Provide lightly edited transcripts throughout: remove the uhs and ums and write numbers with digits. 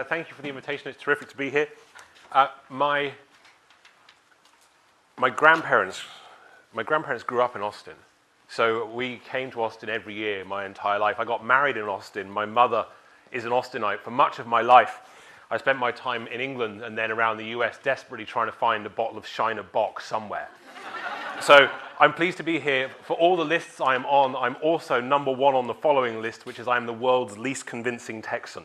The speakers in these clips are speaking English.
Thank you for the invitation. It's terrific to be here. My grandparents grew up in Austin. So we came to Austin every year my entire life. I got married in Austin. My mother is an Austinite. For much of my life, I spent my time in England and then around the US desperately trying to find a bottle of Shiner Bock somewhere. So I'm pleased to be here. For all the lists I am on, I'm also #1 on the following list, which is I'm the world's least convincing Texan.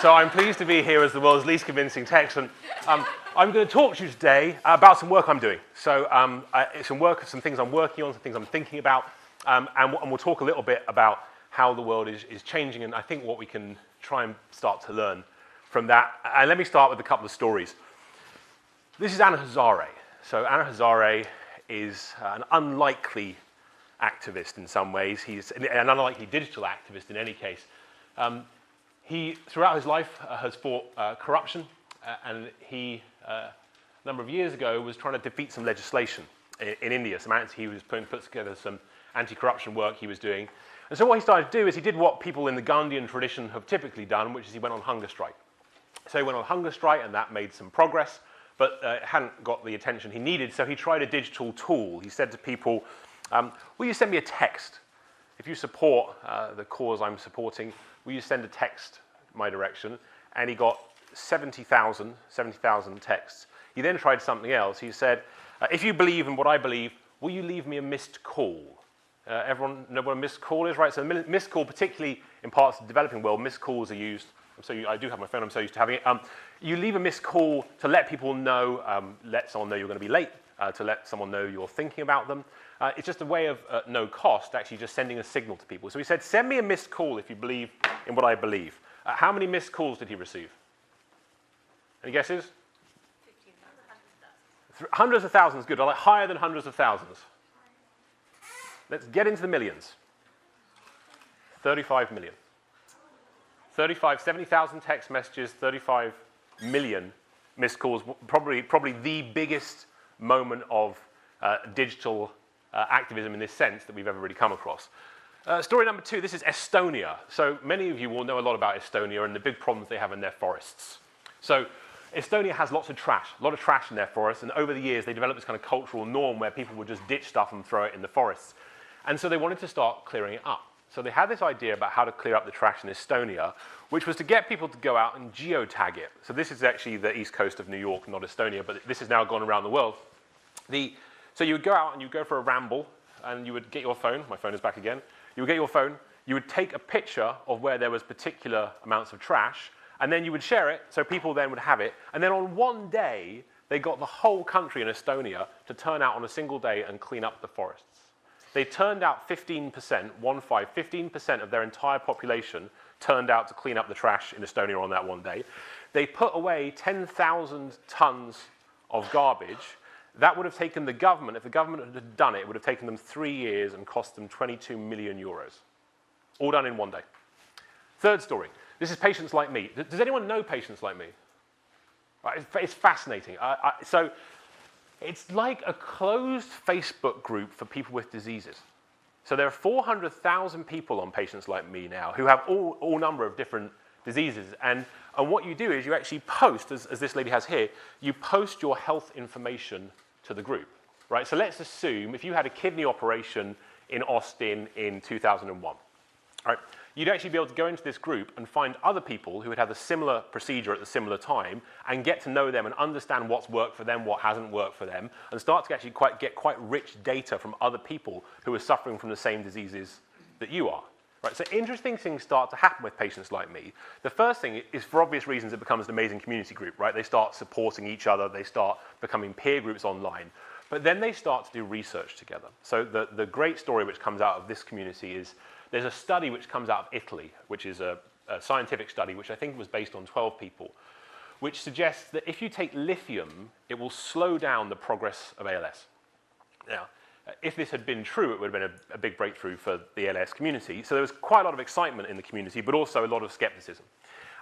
So I'm pleased to be here as the world's least convincing Texan. I'm going to talk to you today about some work I'm doing. So some things I'm working on, some things I'm thinking about, and we'll talk a little bit about how the world is changing and I think what we can try and start to learn from that. And let me start with a couple of stories. This is Anna Hazare. So Anna Hazare is an unlikely activist in some ways. He's an unlikely digital activist in any case. He, throughout his life, has fought corruption, and he, a number of years ago, was trying to defeat some legislation in India. He was putting together some anti-corruption work he was doing. And so what he started to do is he did what people in the Gandhian tradition have typically done, which is he went on hunger strike. So he went on hunger strike, and that made some progress, but it hadn't got the attention he needed, so he tried a digital tool. He said to people, will you send me a text? If you support the cause I'm supporting, will you send a text my direction? And he got 70,000 texts. He then tried something else. He said, if you believe in what I believe, will you leave me a missed call? Everyone know what a missed call is, right? So the missed call, particularly in parts of the developing world, missed calls are used. I do have my phone, I'm so used to having it. You leave a missed call to let people know, let someone know you're going to be late, to let someone know you're thinking about them. It's just a way of no cost, actually just sending a signal to people. So he said, send me a missed call if you believe in what I believe. How many missed calls did he receive? Any guesses? 1,500. Hundreds of thousands, good. Like higher than hundreds of thousands. Let's get into the millions. 35 million. 70,000 text messages, 35 million missed calls. Probably the biggest moment of digital activism in this sense that we've ever really come across. Story number 2, this is Estonia. So many of you will know a lot about Estonia and the big problems they have in their forests. So Estonia has lots of trash, a lot of trash in their forests, and over the years they developed this kind of cultural norm where people would just ditch stuff and throw it in the forests. And so they wanted to start clearing it up. So they had this idea about how to clear up the trash in Estonia, which was to get people to go out and geotag it. So this is actually the east coast of New York, not Estonia, but this has now gone around the world. So you would go out and you would go for a ramble, and you would get your phone. My phone is back again. You would get your phone. You would take a picture of where there was particular amounts of trash, and then you would share it, so people then would have it. And then on one day, they got the whole country in Estonia to turn out on a single day and clean up the forests. They turned out 15% of their entire population turned out to clean up the trash in Estonia on that one day. They put away 10,000 tons of garbage. That would have taken the government, if the government had done it, it would have taken them 3 years and cost them 22 million euros. All done in one day. Third story. This is Patients Like Me. Does anyone know Patients Like Me? Right, it's fascinating. So it's like a closed Facebook group for people with diseases. So there are 400,000 people on Patients Like Me now who have all number of different diseases. And what you do is you actually post, as this lady has here, you post your health information to the group. Right? So let's assume if you had a kidney operation in Austin in 2001, right, you'd actually be able to go into this group and find other people who would have a similar procedure at a similar time and get to know them and understand what's worked for them, what hasn't worked for them, and start to actually get quite rich data from other people who are suffering from the same diseases that you are. Right, so interesting things start to happen with Patients Like Me. The first thing is, for obvious reasons, it becomes an amazing community group, right? They start supporting each other, they start becoming peer groups online, but then they start to do research together. So the great story which comes out of this community is there's a study which comes out of Italy, which is a scientific study, which I think was based on 12 people, which suggests that if you take lithium, it will slow down the progress of ALS. Now, if this had been true, it would have been a big breakthrough for the ALS community. So there was quite a lot of excitement in the community, but also a lot of skepticism.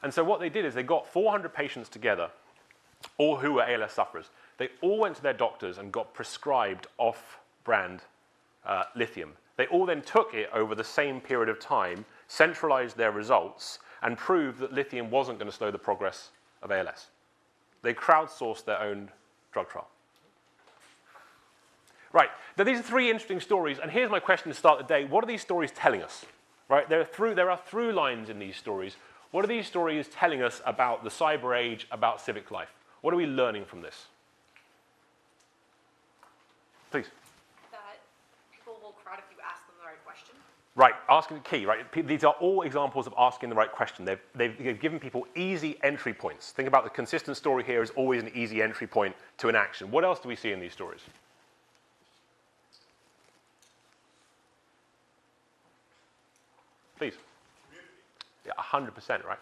And so what they did is they got 400 patients together, all who were ALS sufferers. They all went to their doctors and got prescribed off-brand lithium. They all then took it over the same period of time centralized their results, and proved that lithium wasn't going to slow the progress of ALS. They crowdsourced their own drug trial. Right, now these are three interesting stories, and here's my question to start the day. What are these stories telling us? Right, there are through lines in these stories. What are these stories telling us about the cyber age, about civic life? What are we learning from this? Please. That people will crowd if you ask them the right question. Right, asking the key, right? These are all examples of asking the right question. They've given people easy entry points. Think about the consistent story here is always an easy entry point to an action. What else do we see in these stories? Please. Yeah, 100%, right?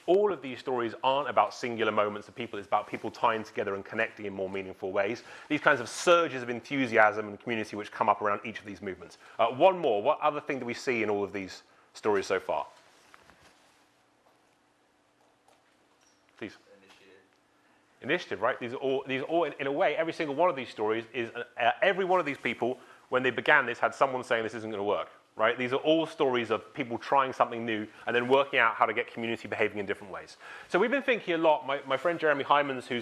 All of these stories aren't about singular moments of people. It's about people tying together and connecting in more meaningful ways. These kinds of surges of enthusiasm and community which come up around each of these movements. One more. What other thing do we see in all of these stories so far? Please. Initiative, right? These are all in a way, every single one of these stories is, every one of these people, when they began this, had someone saying this isn't going to work. Right? These are all stories of people trying something new and then working out how to get community behaving in different ways. So we've been thinking a lot. My friend Jeremy Hymans, who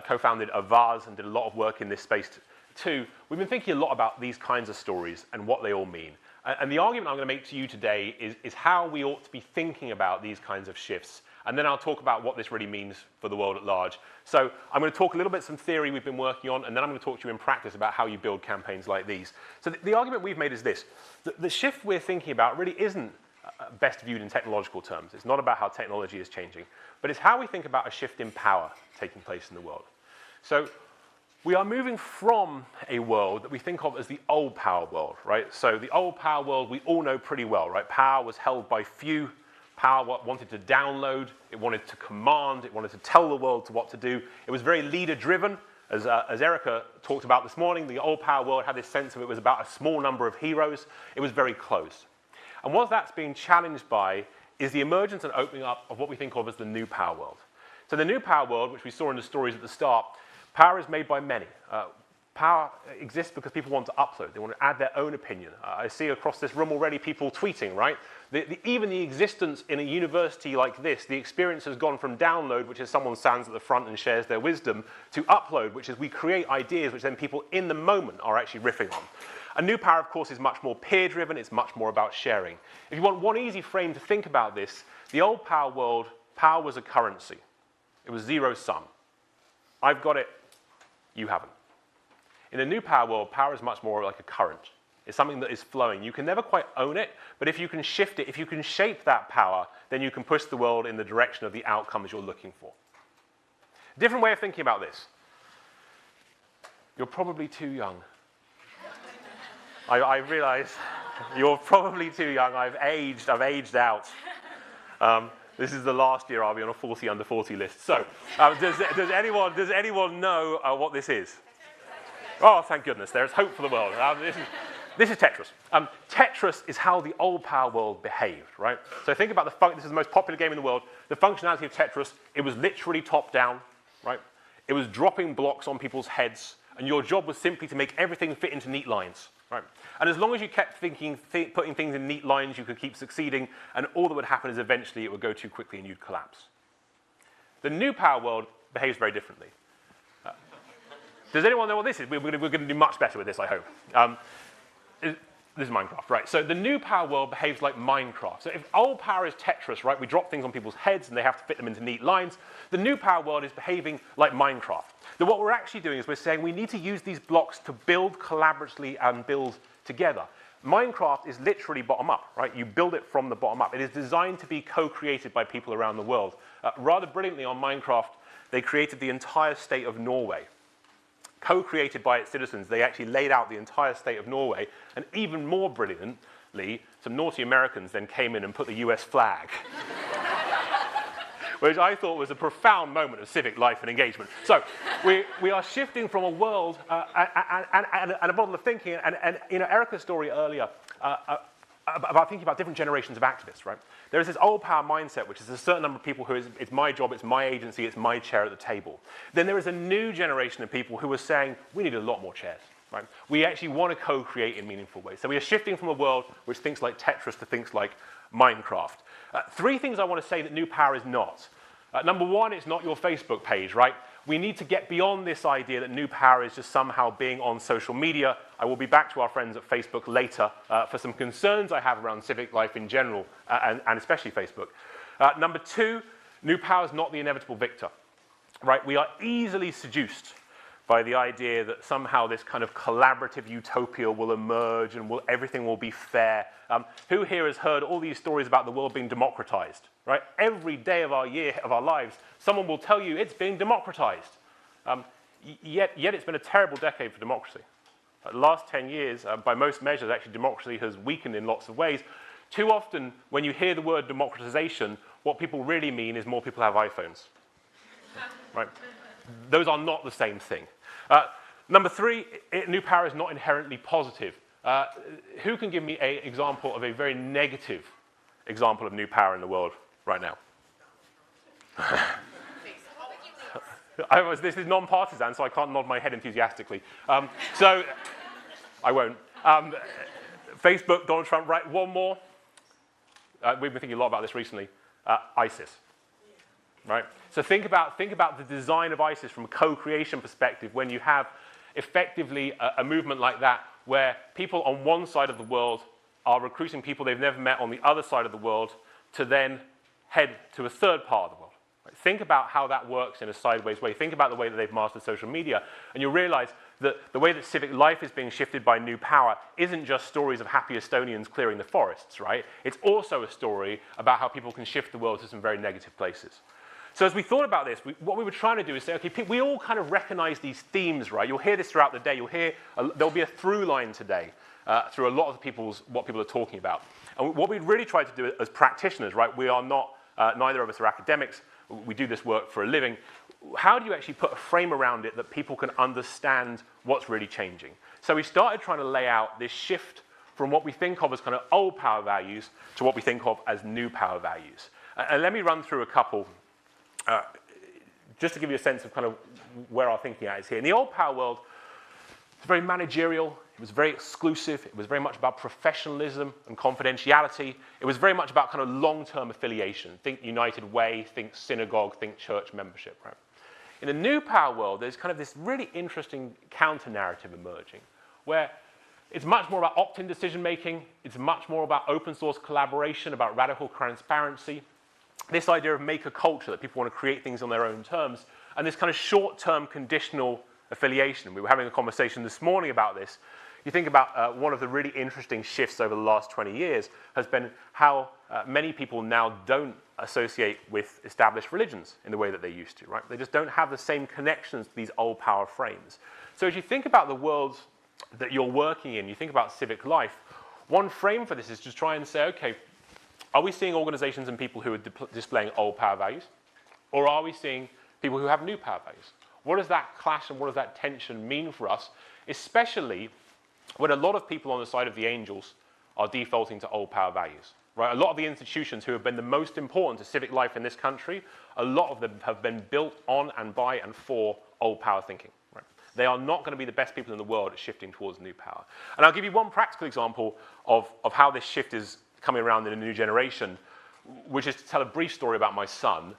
co-founded Vaz and did a lot of work in this space too, we've been thinking a lot about these kinds of stories and what they all mean. And the argument I'm going to make to you today is how we ought to be thinking about these kinds of shifts. And then I'll talk about what this really means for the world at large. So I'm going to talk a little bit some theory we've been working on, and then I'm going to talk to you in practice about how you build campaigns like these. So the argument we've made is this. The shift we're thinking about really isn't best viewed in technological terms. It's not about how technology is changing, but it's how we think about a shift in power taking place in the world. So we are moving from a world that we think of as the old power world, right? So the old power world we all know pretty well, right? Power was held by few. Power wanted to download, it wanted to command, it wanted to tell the world what to do. It was very leader-driven. As Erica talked about this morning, the old power world had this sense of it was about a small number of heroes. It was very closed. And what that's being challenged by is the emergence and opening up of what we think of as the new power world. So the new power world, which we saw in the stories at the start, power is made by many. Power exists because people want to upload. They want to add their own opinion. I see across this room already people tweeting, right? Even the existence in a university like this, the experience has gone from download, which is someone stands at the front and shares their wisdom, to upload, which is we create ideas which then people in the moment are actually riffing on. A new power, of course, is much more peer-driven. It's much more about sharing. If you want one easy frame to think about this, the old power world, power was a currency. It was zero sum. I've got it, you haven't. In a new power world, power is much more like a current. It's something that is flowing. You can never quite own it, but if you can shift it, if you can shape that power, then you can push the world in the direction of the outcomes you're looking for. Different way of thinking about this. You're probably too young. I realize you're probably too young. I've aged out. This is the last year I'll be on a 40 under 40 list. So does anyone know what this is? Oh, thank goodness, there's hope for the world. This is Tetris. Tetris is how the old power world behaved, right? So think about this is the most popular game in the world. The functionality of Tetris, it was literally top down, right? It was dropping blocks on people's heads, and your job was simply to make everything fit into neat lines, right? And as long as you kept putting things in neat lines, you could keep succeeding, and all that would happen is eventually it would go too quickly and you'd collapse. The new power world behaves very differently. Does anyone know what this is? We're going to do much better with this, I hope. This is Minecraft, right? So the new power world behaves like Minecraft. So if old power is Tetris, right, we drop things on people's heads and they have to fit them into neat lines, the new power world is behaving like Minecraft. Then what we're actually doing is we're saying we need to use these blocks to build collaboratively and build together. Minecraft is literally bottom up, right? You build it from the bottom up. It is designed to be co-created by people around the world. Rather brilliantly on Minecraft, they created the entire state of Norway. Co-created by its citizens, they actually laid out the entire state of Norway, and even more brilliantly, some naughty Americans then came in and put the US flag, which I thought was a profound moment of civic life and engagement. So we are shifting from a world and a model of thinking, and you know, Erica's story earlier about thinking about different generations of activists, right? There is this old power mindset, which is a certain number of people who it's my job, it's my agency, it's my chair at the table. Then there is a new generation of people who are saying, we need a lot more chairs. Right? We actually want to co-create in meaningful ways. So we are shifting from a world which thinks like Tetris to things like Minecraft. Three things I want to say that new power is not. Number one, it's not your Facebook page, right? We need to get beyond this idea that new power is just somehow being on social media. I will be back to our friends at Facebook later for some concerns I have around civic life in general, and especially Facebook. Number two, new power is not the inevitable victor, right? We are easily seduced by the idea that somehow this kind of collaborative utopia will emerge and everything will be fair. Who here has heard all these stories about the world being democratized, right? Every day of our lives, someone will tell you it's being democratized. Yet it's been a terrible decade for democracy. The last 10 years, by most measures, actually democracy has weakened in lots of ways. Too often, when you hear the word democratization, what people really mean is more people have iPhones, right? Those are not the same thing. Number three, new power is not inherently positive. Who can give me an example of a very negative example of new power in the world right now? This is non-partisan, so I can't nod my head enthusiastically. So I won't. Facebook, Donald Trump, right? One more. We've been thinking a lot about this recently. ISIS. Right? So think about the design of ISIS from a co-creation perspective when you have effectively a movement like that where people on one side of the world are recruiting people they've never met on the other side of the world to then head to a third part of the world. Right? Think about how that works in a sideways way. Think about the way that they've mastered social media, and you'll realize that the way that civic life is being shifted by new power isn't just stories of happy Estonians clearing the forests, right? It's also a story about how people can shift the world to some very negative places. So as we thought about this, what we were trying to do is say, okay, we all kind of recognize these themes, right? You'll hear this throughout the day. You'll hear, there'll be a through line today through a lot of what people are talking about. And what we really tried to do as practitioners, right? We are not, neither of us are academics. We do this work for a living. How do you actually put a frame around it that people can understand what's really changing? So we started trying to lay out this shift from what we think of as kind of old power values to what we think of as new power values. And let me run through a couple just to give you a sense of kind of where our thinking is here. In the old power world, it's very managerial, it was very exclusive, it was very much about professionalism and confidentiality. It was very much about kind of long-term affiliation. Think United Way, think synagogue, think church membership, right? In the new power world, there's kind of this really interesting counter-narrative emerging, where it's much more about opt-in decision-making, it's much more about open-source collaboration, about radical transparency, this idea of maker culture, that people want to create things on their own terms, and this kind of short-term conditional affiliation. We were having a conversation this morning about this. You think about one of the really interesting shifts over the last 20 years has been how many people now don't associate with established religions in the way that they used to, right? They just don't have the same connections to these old power frames. So as you think about the worlds that you're working in, you think about civic life, one frame for this is to try and say, okay, are we seeing organizations and people who are displaying old power values? Or are we seeing people who have new power values? What does that clash and what does that tension mean for us, especially when a lot of people on the side of the angels are defaulting to old power values? Right? A lot of the institutions who have been the most important to civic life in this country, a lot of them have been built on and by and for old power thinking. Right? They are not going to be the best people in the world at shifting towards new power. And I'll give you one practical example of how this shift is coming around in a new generation, which is to tell a brief story about my son,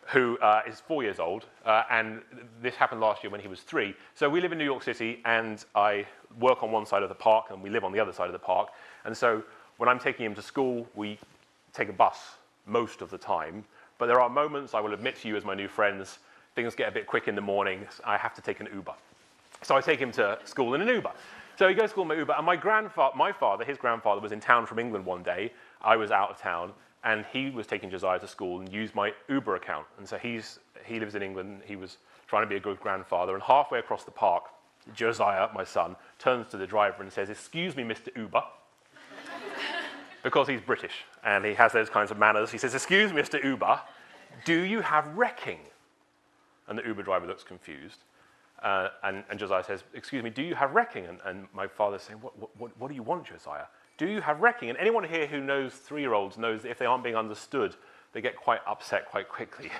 who is 4 years old, and this happened last year when he was 3. So we live in New York City, and I work on one side of the park, and we live on the other side of the park. And so when I'm taking him to school, we take a bus most of the time. But there are moments, I will admit to you as my new friends, things get a bit quick in the morning, I have to take an Uber. So I take him to school in an Uber. So he goes to school in my Uber, and his grandfather was in town from England one day. I was out of town, and he was taking Josiah to school and used my Uber account. And so he lives in England, he was trying to be a good grandfather, and halfway across the park, Josiah, my son, turns to the driver and says, "Excuse me, Mr. Uber," because he's British, and he has those kinds of manners. He says, "Excuse me, Mr. Uber, do you have wrecking?" And the Uber driver looks confused. And Josiah says, "Excuse me, do you have wrecking?" And my father's saying, what do you want, Josiah? Do you have wrecking? And anyone here who knows 3-year-olds knows that if they aren't being understood, they get quite upset quite quickly.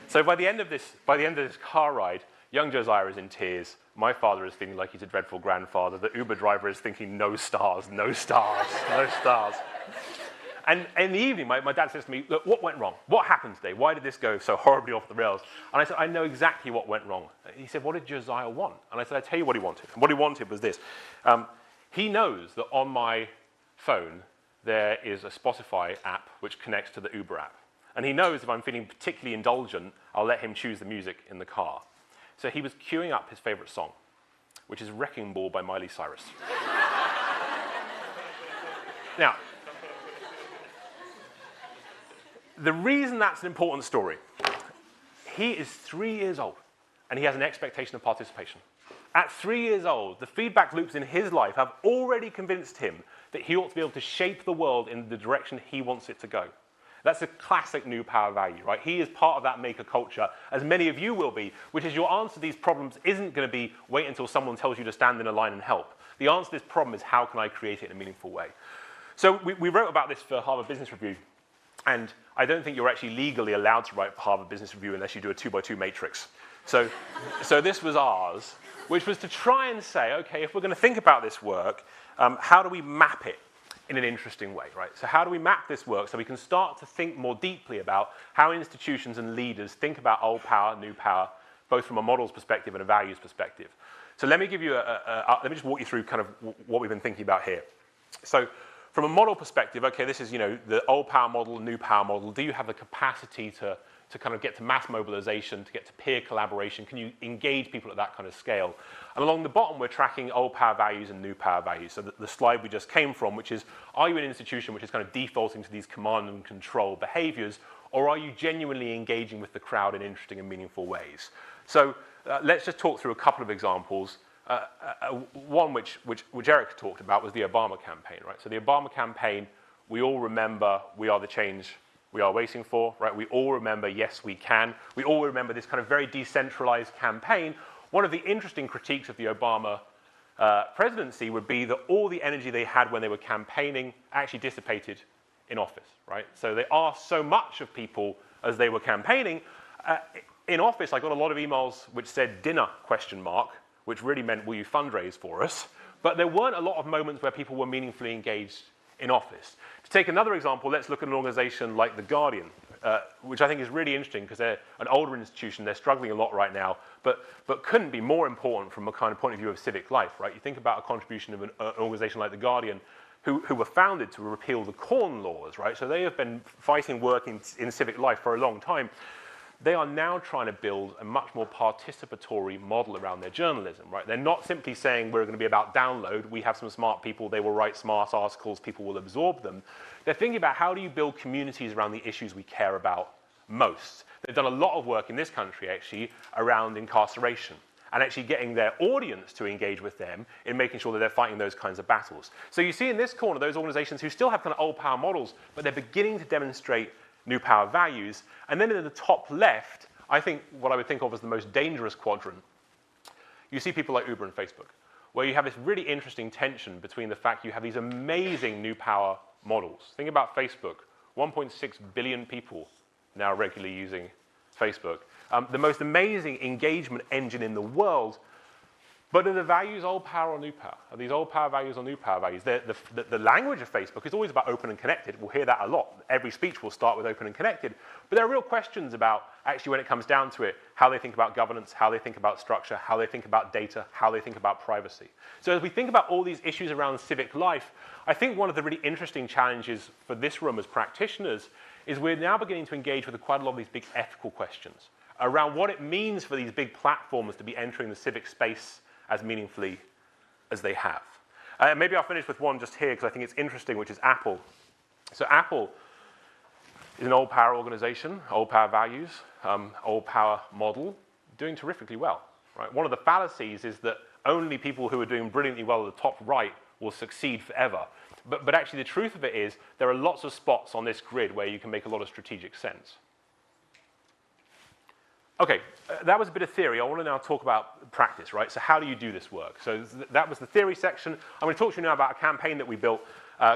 So by the end of this car ride, Young Josiah is in tears. My father is feeling like he's a dreadful grandfather. The Uber driver is thinking, no stars, no stars, no stars. And in the evening, my dad says to me, look, what went wrong? What happened today? Why did this go so horribly off the rails? And I said, I know exactly what went wrong. He said, what did Josiah want? And I said, I tell you what he wanted. And what he wanted was this. He knows that on my phone, there is a Spotify app which connects to the Uber app. And he knows if I'm feeling particularly indulgent, I'll let him choose the music in the car. So he was queuing up his favorite song, which is Wrecking Ball by Miley Cyrus. Now, the reason that's an important story, he is 3 years old, and he has an expectation of participation. At 3 years old, the feedback loops in his life have already convinced him that he ought to be able to shape the world in the direction he wants it to go. That's a classic new power value, right? He is part of that maker culture, as many of you will be, which is your answer to these problems isn't going to be wait until someone tells you to stand in a line and help. The answer to this problem is how can I create it in a meaningful way? So we wrote about this for Harvard Business Review, and I don't think you're actually legally allowed to write for Harvard Business Review unless you do a 2x2 matrix. So this was ours, which was to try and say, okay, if we're going to think about this work, how do we map it in an interesting way, right? So how do we map this work so we can start to think more deeply about how institutions and leaders think about old power, new power, both from a models perspective and a values perspective. So let me give you let me just walk you through kind of what we've been thinking about here. So from a model perspective, okay, this is, the old power model, new power model. Do you have the capacity to kind of get to mass mobilization, to get to peer collaboration? Can you engage people at that kind of scale? And along the bottom, we're tracking old power values and new power values. So the slide we just came from, which is, are you an institution which is kind of defaulting to these command and control behaviors, or are you genuinely engaging with the crowd in interesting and meaningful ways? So let's just talk through a couple of examples. One which Eric talked about was the Obama campaign, right? So the Obama campaign, we all remember, we are the change we are waiting for, right? We all remember, yes, we can. We all remember this kind of very decentralized campaign. One of the interesting critiques of the Obama presidency would be that all the energy they had when they were campaigning actually dissipated in office, right? So they asked so much of people as they were campaigning. In office, I got a lot of emails which said dinner, ? Which really meant, will you fundraise for us? But there weren't a lot of moments where people were meaningfully engaged in office. To take another example, let's look at an organization like The Guardian, which I think is really interesting because they're an older institution, they're struggling a lot right now, but couldn't be more important from a kind of point of view of civic life, right? You think about a contribution of an organization like The Guardian, who were founded to repeal the Corn Laws, right? So they have been fighting work in civic life for a long time. They are now trying to build a much more participatory model around their journalism, right? They're not simply saying we're going to be about download. We have some smart people. They will write smart articles. People will absorb them. They're thinking about how do you build communities around the issues we care about most. They've done a lot of work in this country, actually, around incarceration and actually getting their audience to engage with them in making sure that they're fighting those kinds of battles. So you see in this corner those organizations who still have kind of old power models, but they're beginning to demonstrate new power values. And then in the top left, I think what I would think of as the most dangerous quadrant, you see people like Uber and Facebook, where you have this really interesting tension between the fact you have these amazing new power models. Think about Facebook, 1.6 billion people now regularly using Facebook. The most amazing engagement engine in the world. But are the values old power or new power? Are these old power values or new power values? The language of Facebook is always about open and connected. We'll hear that a lot. Every speech will start with open and connected. But there are real questions about, actually, when it comes down to it, how they think about governance, how they think about structure, how they think about data, how they think about privacy. So as we think about all these issues around civic life, I think one of the really interesting challenges for this room as practitioners is we're now beginning to engage with quite a lot of these big ethical questions around what it means for these big platforms to be entering the civic space as meaningfully as they have. Maybe I'll finish with one just here because I think it's interesting, which is Apple. So Apple is an old power organization, old power values, old power model, doing terrifically well. Right? One of the fallacies is that only people who are doing brilliantly well at the top right will succeed forever. But actually the truth of it is there are lots of spots on this grid where you can make a lot of strategic sense. Okay, that was a bit of theory. I want to now talk about practice, right? So how do you do this work? So that was the theory section. I'm going to talk to you now about a campaign that we built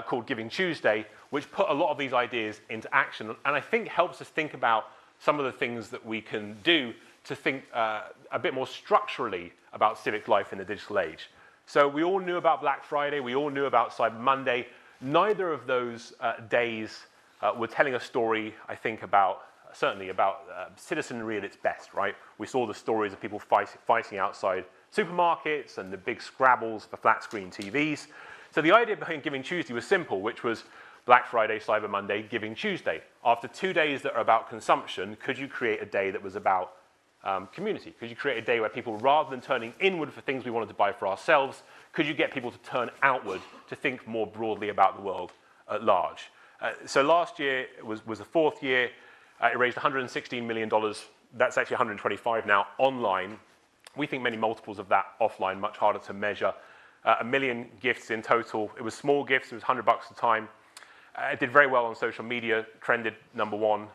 called Giving Tuesday, which put a lot of these ideas into action, and I think helps us think about some of the things that we can do to think a bit more structurally about civic life in the digital age. So we all knew about Black Friday, we all knew about Cyber Monday. Neither of those days were telling a story, I think, certainly about citizenry at its best, right? We saw the stories of people fighting outside supermarkets and the big scrabbles for flat screen TVs. So the idea behind Giving Tuesday was simple, which was Black Friday, Cyber Monday, Giving Tuesday. After 2 days that are about consumption, could you create a day that was about community? Could you create a day where people, rather than turning inward for things we wanted to buy for ourselves, could you get people to turn outward to think more broadly about the world at large? So last year was the fourth year. It raised $116 million. That's actually 125 now online. We think many multiples of that offline, much harder to measure. 1 million gifts in total. It was small gifts. It was $100 a time. It did very well on social media, trended #1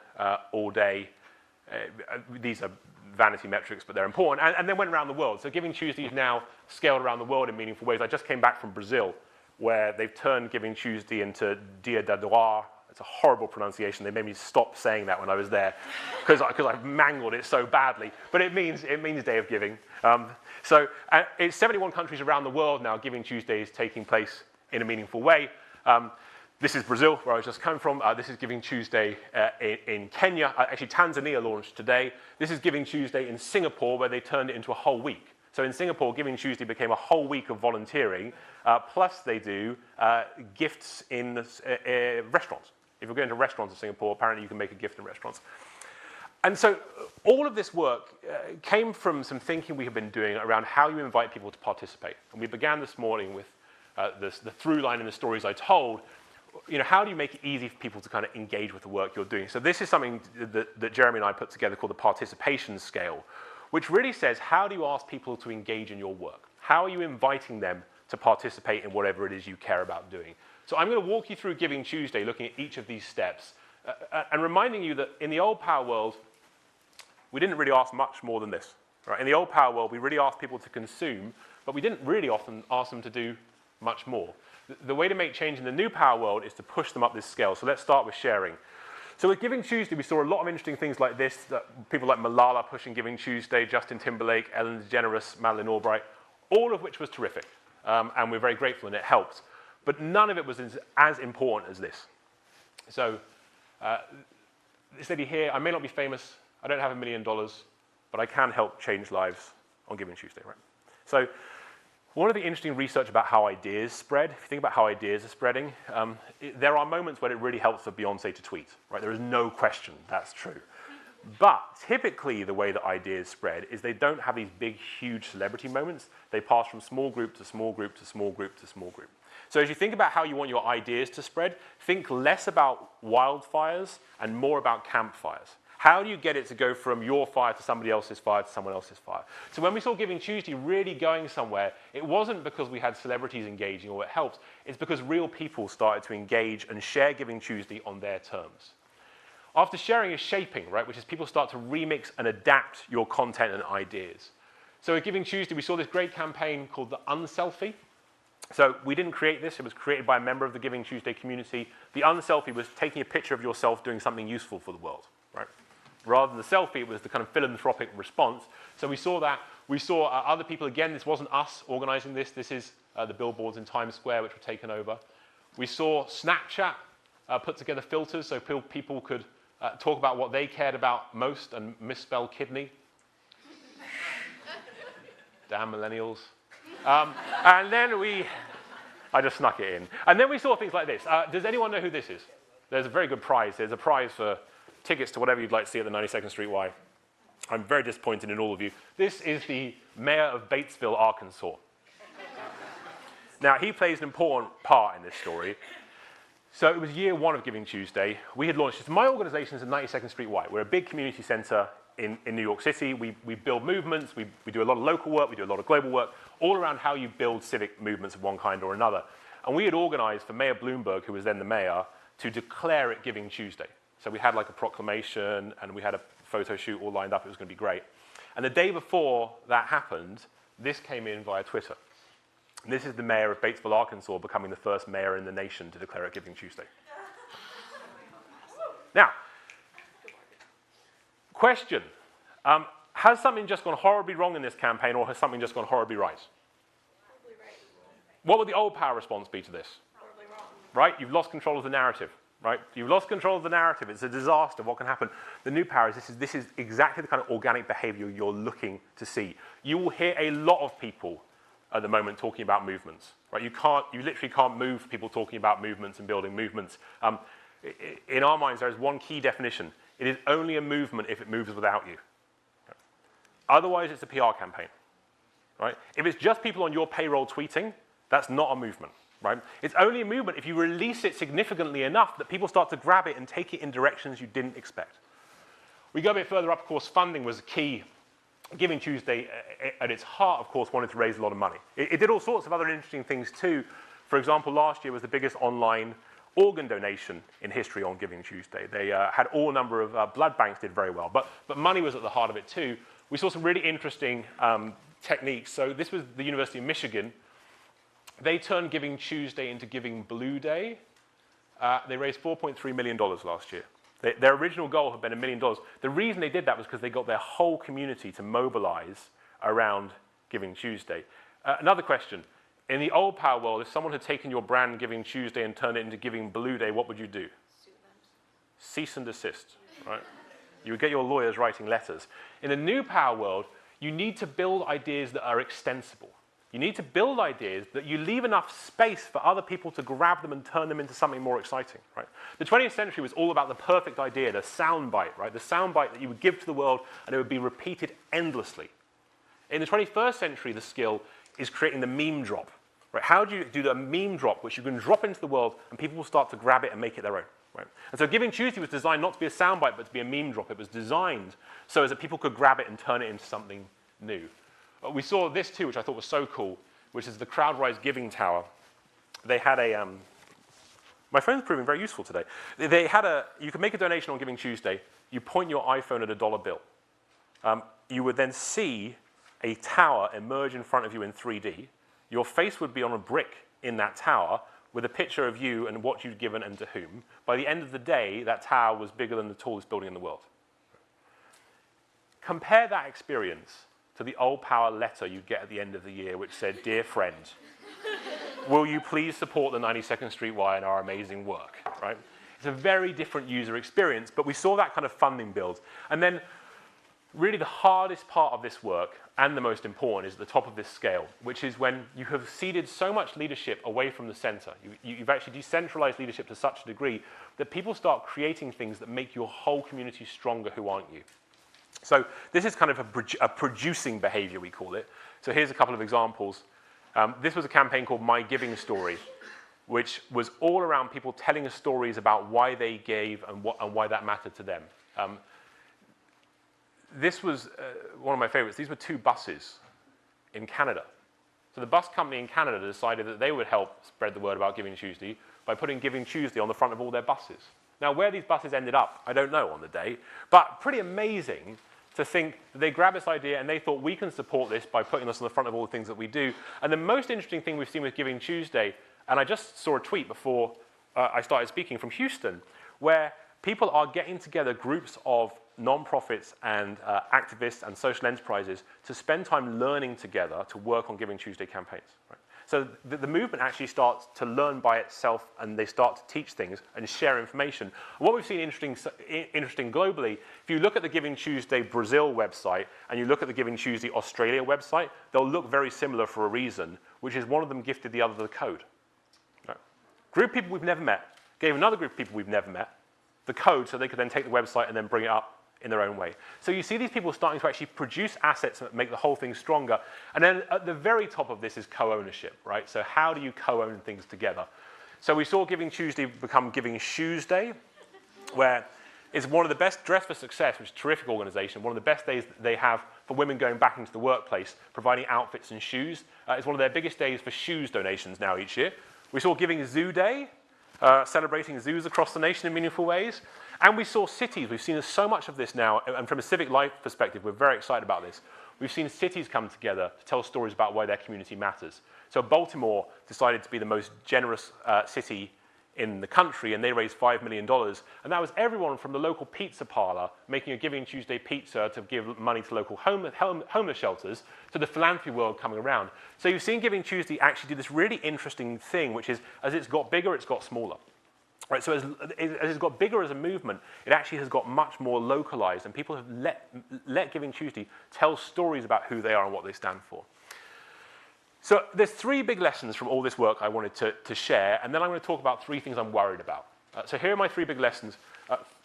all day. These are vanity metrics, but they're important. And then went around the world. So Giving Tuesday is now scaled around the world in meaningful ways. I just came back from Brazil, where they've turned Giving Tuesday into Dia da Doar. It's a horrible pronunciation. They made me stop saying that when I was there because I've mangled it so badly. But it means Day of Giving. So it's 71 countries around the world now. Giving Tuesday is taking place in a meaningful way. This is Brazil, where I just come from. This is Giving Tuesday in Kenya. Actually, Tanzania launched today. This is Giving Tuesday in Singapore, where they turned it into a whole week. So in Singapore, Giving Tuesday became a whole week of volunteering, plus they do gifts in restaurants. If you're going to restaurants in Singapore, apparently you can make a gift in restaurants. And so all of this work came from some thinking we have been doing around how you invite people to participate. And we began this morning with the through line in the stories I told. How do you make it easy for people to kind of engage with the work you're doing? So this is something that Jeremy and I put together called the participation scale, which really says, how do you ask people to engage in your work? How are you inviting them to participate in whatever it is you care about doing? So I'm going to walk you through Giving Tuesday, looking at each of these steps, and reminding you that in the old power world, we didn't really ask much more than this. Right? In the old power world, we really asked people to consume, but we didn't really often ask them to do much more. The way to make change in the new power world is to push them up this scale. So let's start with sharing. So with Giving Tuesday, we saw a lot of interesting things like this, that people like Malala pushing Giving Tuesday, Justin Timberlake, Ellen DeGeneres, Madeleine Albright, all of which was terrific. And we're very grateful, and it helped. But none of it was as important as this. So this lady here, I may not be famous, I don't have $1 million, but I can help change lives on Giving Tuesday, right? So one of the interesting research about how ideas spread, if you think about how ideas are spreading, there are moments when it really helps for Beyonce to tweet, right? There is no question that's true. But typically the way that ideas spread is they don't have these big, huge celebrity moments. They pass from small group to small group to small group to small group. So as you think about how you want your ideas to spread, think less about wildfires and more about campfires. How do you get it to go from your fire to somebody else's fire to someone else's fire? So when we saw Giving Tuesday really going somewhere, it wasn't because we had celebrities engaging or it helped. It's because real people started to engage and share Giving Tuesday on their terms. After sharing is shaping, right, which is people start to remix and adapt your content and ideas. So at Giving Tuesday, we saw this great campaign called the Unselfie. So we didn't create this. It was created by a member of the Giving Tuesday community. The Unselfie was taking a picture of yourself doing something useful for the world, right? Rather than the selfie, it was the kind of philanthropic response. So we saw that. We saw other people. Again, this wasn't us organizing this. This is the billboards in Times Square, which were taken over. We saw Snapchat put together filters so people could talk about what they cared about most and misspell kidney. Damn millennials. And then I just snuck it in. And then we saw things like this. Does anyone know who this is? There's a very good prize. There's a prize for tickets to whatever you'd like to see at the 92nd Street Y. I'm very disappointed in all of you. This is the mayor of Batesville, Arkansas. Now, he plays an important part in this story. So it was year one of Giving Tuesday. We had launched this. My organization is at 92nd Street Y. We're a big community center in New York City. We build movements. We do a lot of local work. We do a lot of global work, all around how you build civic movements of one kind or another. And we had organized for Mayor Bloomberg, who was then the mayor, to declare it Giving Tuesday. So we had like a proclamation, and we had a photo shoot all lined up. It was going to be great. And the day before that happened, this came in via Twitter. And this is the mayor of Batesville, Arkansas, becoming the first mayor in the nation to declare it Giving Tuesday. Now, question. Has something just gone horribly wrong in this campaign, or has something just gone horribly right? Probably right. What would the old power response be to this? Probably wrong. Right? You've lost control of the narrative. Right? You've lost control of the narrative. It's a disaster. What can happen? The new power is this is exactly the kind of organic behavior you're looking to see. You will hear a lot of people at the moment talking about movements. Right? You literally can't move people talking about movements and building movements. In our minds, there is one key definition. It is only a movement if it moves without you. Otherwise, it's a PR campaign. Right? If it's just people on your payroll tweeting, that's not a movement. Right? It's only a movement if you release it significantly enough that people start to grab it and take it in directions you didn't expect. We go a bit further up, of course, funding was a key. Giving Tuesday, at its heart, of course, wanted to raise a lot of money. It did all sorts of other interesting things too. For example, last year was the biggest online organ donation in history on Giving Tuesday. They had all number of blood banks did very well, but money was at the heart of it too. We saw some really interesting techniques. So this was the University of Michigan. They turned Giving Tuesday into Giving Blue Day. They raised $4.3 million last year. Their original goal had been $1 million. The reason they did that was because they got their whole community to mobilize around Giving Tuesday. Another question. In the old power world, if someone had taken your brand Giving Tuesday and turned it into Giving Blue Day, what would you do? Sue them. Cease and desist, right? You would get your lawyers writing letters. In the new power world, you need to build ideas that are extensible. You need to build ideas that you leave enough space for other people to grab them and turn them into something more exciting, right? The 20th century was all about the perfect idea, the soundbite, right? The soundbite that you would give to the world and it would be repeated endlessly. In the 21st century, the skill is creating the meme drop, right? How do you do the meme drop, which you can drop into the world and people will start to grab it and make it their own, right? And so Giving Tuesday was designed not to be a soundbite, but to be a meme drop. It was designed so as that people could grab it and turn it into something new. We saw this too, which I thought was so cool, which is the CrowdRise Giving Tower. They had a, my phone's proving very useful today. They had you could make a donation on Giving Tuesday. You point your iPhone at a dollar bill. You would then see a tower emerge in front of you in 3D. Your face would be on a brick in that tower with a picture of you and what you'd given and to whom. By the end of the day, that tower was bigger than the tallest building in the world. Compare that experience to the old power letter you'd get at the end of the year, which said, "Dear friend, will you please support the 92nd Street Y and our amazing work," right? It's a very different user experience, but we saw that kind of funding build. And then really the hardest part of this work, and the most important, is at the top of this scale, which is when you have ceded so much leadership away from the center. You've actually decentralized leadership to such a degree that people start creating things that make your whole community stronger who aren't you. So this is kind of a producing behavior, we call it. So here's a couple of examples. This was a campaign called My Giving Story, which was all around people telling us stories about why they gave and why that mattered to them. This was one of my favorites. These were 2 buses in Canada. So the bus company in Canada decided that they would help spread the word about Giving Tuesday by putting Giving Tuesday on the front of all their buses. Now, where these buses ended up, I don't know on the day, but pretty amazing to think that they grabbed this idea and they thought we can support this by putting us on the front of all the things that we do. And the most interesting thing we've seen with Giving Tuesday, and I just saw a tweet before I started speaking from Houston, where people are getting together groups of nonprofits and activists and social enterprises to spend time learning together to work on Giving Tuesday campaigns. Right? So the movement actually starts to learn by itself and they start to teach things and share information. And what we've seen interesting globally, if you look at the Giving Tuesday Brazil website and you look at the Giving Tuesday Australia website, they'll look very similar for a reason, which is one of them gifted the other the code. Right? Group of people we've never met gave another group of people we've never met the code so they could then take the website and then bring it up in their own way. So you see these people starting to actually produce assets that make the whole thing stronger. And then at the very top of this is co-ownership, right? So how do you co-own things together? So we saw Giving Tuesday become Giving Shoes Day, where it's one of the best, Dress for Success, which is a terrific organization, one of the best days that they have for women going back into the workplace, providing outfits and shoes. It's one of their biggest days for shoes donations now each year. We saw Giving Zoo Day, celebrating zoos across the nation in meaningful ways. And we saw cities. We've seen so much of this now, and from a civic life perspective, we're very excited about this. We've seen cities come together to tell stories about why their community matters. So Baltimore decided to be the most generous city in the country, and they raised $5 million. And that was everyone from the local pizza parlor making a Giving Tuesday pizza to give money to local homeless shelters, to the philanthropy world coming around. So you've seen Giving Tuesday actually do this really interesting thing, which is as it's got bigger, it's got smaller. Right, so as it's got bigger as a movement, it actually has got much more localized, and people have let Giving Tuesday tell stories about who they are and what they stand for. So there's three big lessons from all this work I wanted to share, and then I'm going to talk about three things I'm worried about. So here are my three big lessons.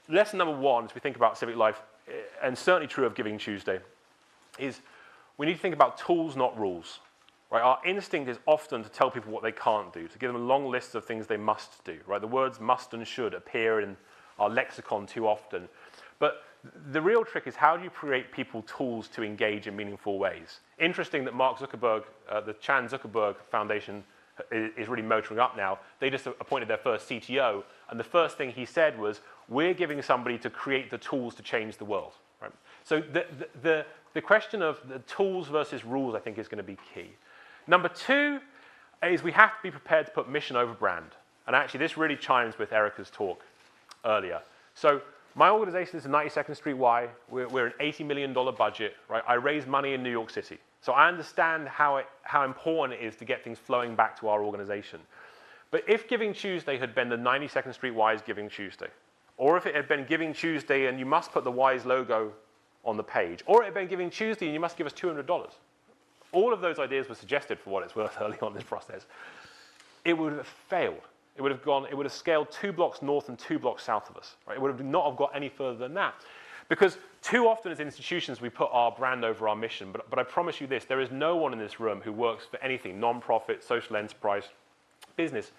Lesson number one, as we think about civic life, and certainly true of Giving Tuesday, is we need to think about tools, not rules. Right? Our instinct is often to tell people what they can't do, to give them a long list of things they must do. Right? The words must and should appear in our lexicon too often. But the real trick is, how do you create people tools to engage in meaningful ways? Interesting that Mark Zuckerberg, the Chan Zuckerberg Foundation, is really motoring up now. They just appointed their first CTO, and the first thing he said was, we're giving somebody to create the tools to change the world. Right? So the question of the tools versus rules, I think, is going to be key. Number two is we have to be prepared to put mission over brand. And actually, this really chimes with Erica's talk earlier. So my organization is the 92nd Street Y. We're an $80 million budget. Right? I raise money in New York City. So I understand how important it is to get things flowing back to our organization. But if Giving Tuesday had been the 92nd Street Y's Giving Tuesday, or if it had been Giving Tuesday and you must put the Y's logo on the page, or it had been Giving Tuesday and you must give us $200, all of those ideas were suggested, for what it's worth, early on in this process. It would have failed. It would have scaled 2 blocks north and 2 blocks south of us. Right? It would not have got any further than that. Because too often as institutions, we put our brand over our mission. But I promise you this, there is no one in this room who works for anything, non-profit, social enterprise, business,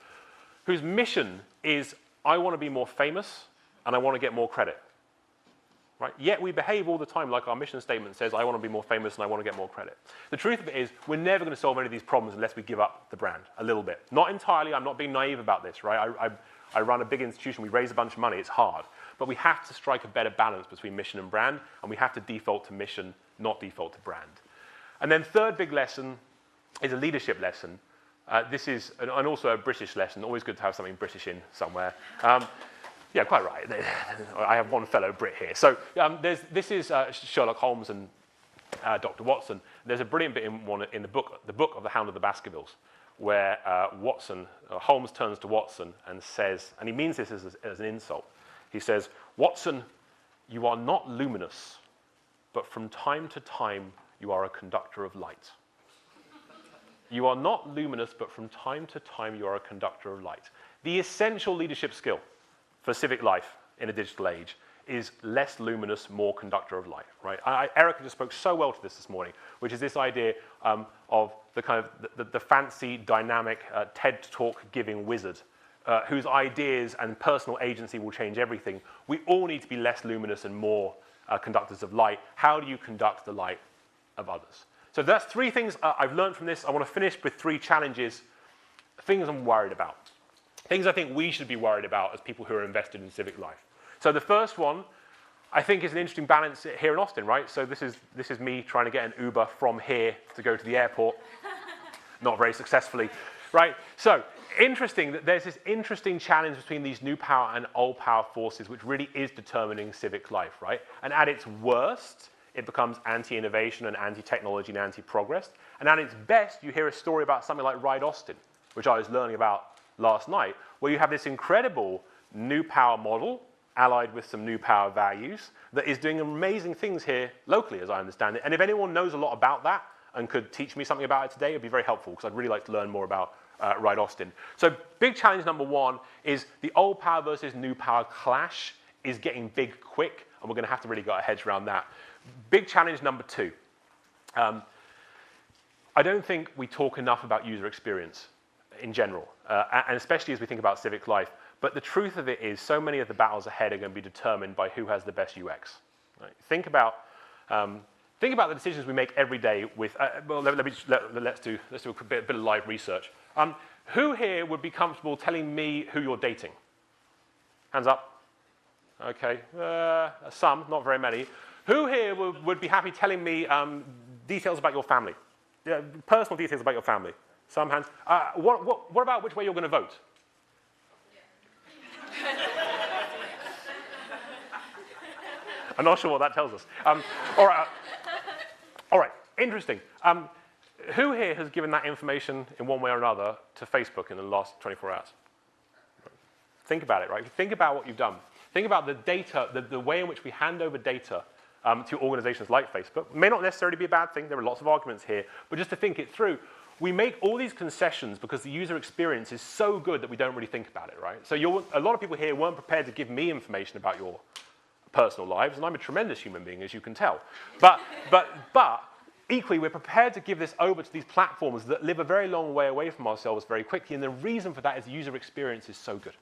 whose mission is, I want to be more famous and I want to get more credit. Right? Yet we behave all the time like our mission statement says, I want to be more famous and I want to get more credit. The truth of it is, we're never going to solve any of these problems unless we give up the brand a little bit. Not entirely. I'm not being naive about this. Right? I run a big institution. We raise a bunch of money. It's hard. But we have to strike a better balance between mission and brand, and we have to default to mission, not default to brand. And then third big lesson is a leadership lesson. This is and also a British lesson. Always good to have something British in somewhere. Yeah, quite right. I have one fellow Brit here. So this is Sherlock Holmes and Dr. Watson. There's a brilliant bit in the book of The Hound of the Baskervilles, where Holmes turns to Watson and says, and he means this as an insult. He says, Watson, you are not luminous, but from time to time you are a conductor of light. You are not luminous, but from time to time you are a conductor of light. The essential leadership skill for civic life in a digital age is less luminous, more conductor of light. Right? Erica just spoke so well to this morning, which is this idea of the kind of the fancy, dynamic TED Talk giving wizard, whose ideas and personal agency will change everything. We all need to be less luminous and more conductors of light. How do you conduct the light of others? So that's three things I've learned from this. I want to finish with three challenges, things I'm worried about, things I think we should be worried about as people who are invested in civic life. So the first one, I think, is an interesting balance here in Austin, right? So this is me trying to get an Uber from here to go to the airport, not very successfully, right? So interesting that there's this interesting challenge between these new power and old power forces, which really is determining civic life, right? And at its worst, it becomes anti-innovation and anti-technology and anti-progress. And at its best, you hear a story about something like Ride Austin, which I was learning about last night, where you have this incredible new power model allied with some new power values that is doing amazing things here locally, as I understand it. And if anyone knows a lot about that and could teach me something about it today, it would be very helpful, because I'd really like to learn more about Ride Austin. So big challenge number one is the old power versus new power clash is getting big quick, and we're going to have to really get our heads around that. Big challenge number two. I don't think we talk enough about user experience in general, and especially as we think about civic life. But the truth of it is, so many of the battles ahead are going to be determined by who has the best UX. Right? Think about the decisions we make every day with. Well, let's do a bit of live research. Who here would be comfortable telling me who you're dating? Hands up. Okay, some, not very many. Who here would be happy telling me details about your family? Yeah, personal details about your family. Some hands. What about which way you're going to vote? I'm not sure what that tells us. All right, interesting. Who here has given that information in one way or another to Facebook in the last 24 hours? Think about it, right? Think about what you've done. Think about the data, the way in which we hand over data to organizations like Facebook. It may not necessarily be a bad thing. There are lots of arguments here. But just to think it through, we make all these concessions because the user experience is so good that we don't really think about it, right? So a lot of people here weren't prepared to give me information about your personal lives, and I'm a tremendous human being, as you can tell. But equally, we're prepared to give this over to these platforms that live a very long way away from ourselves very quickly, and the reason for that is the user experience is so good.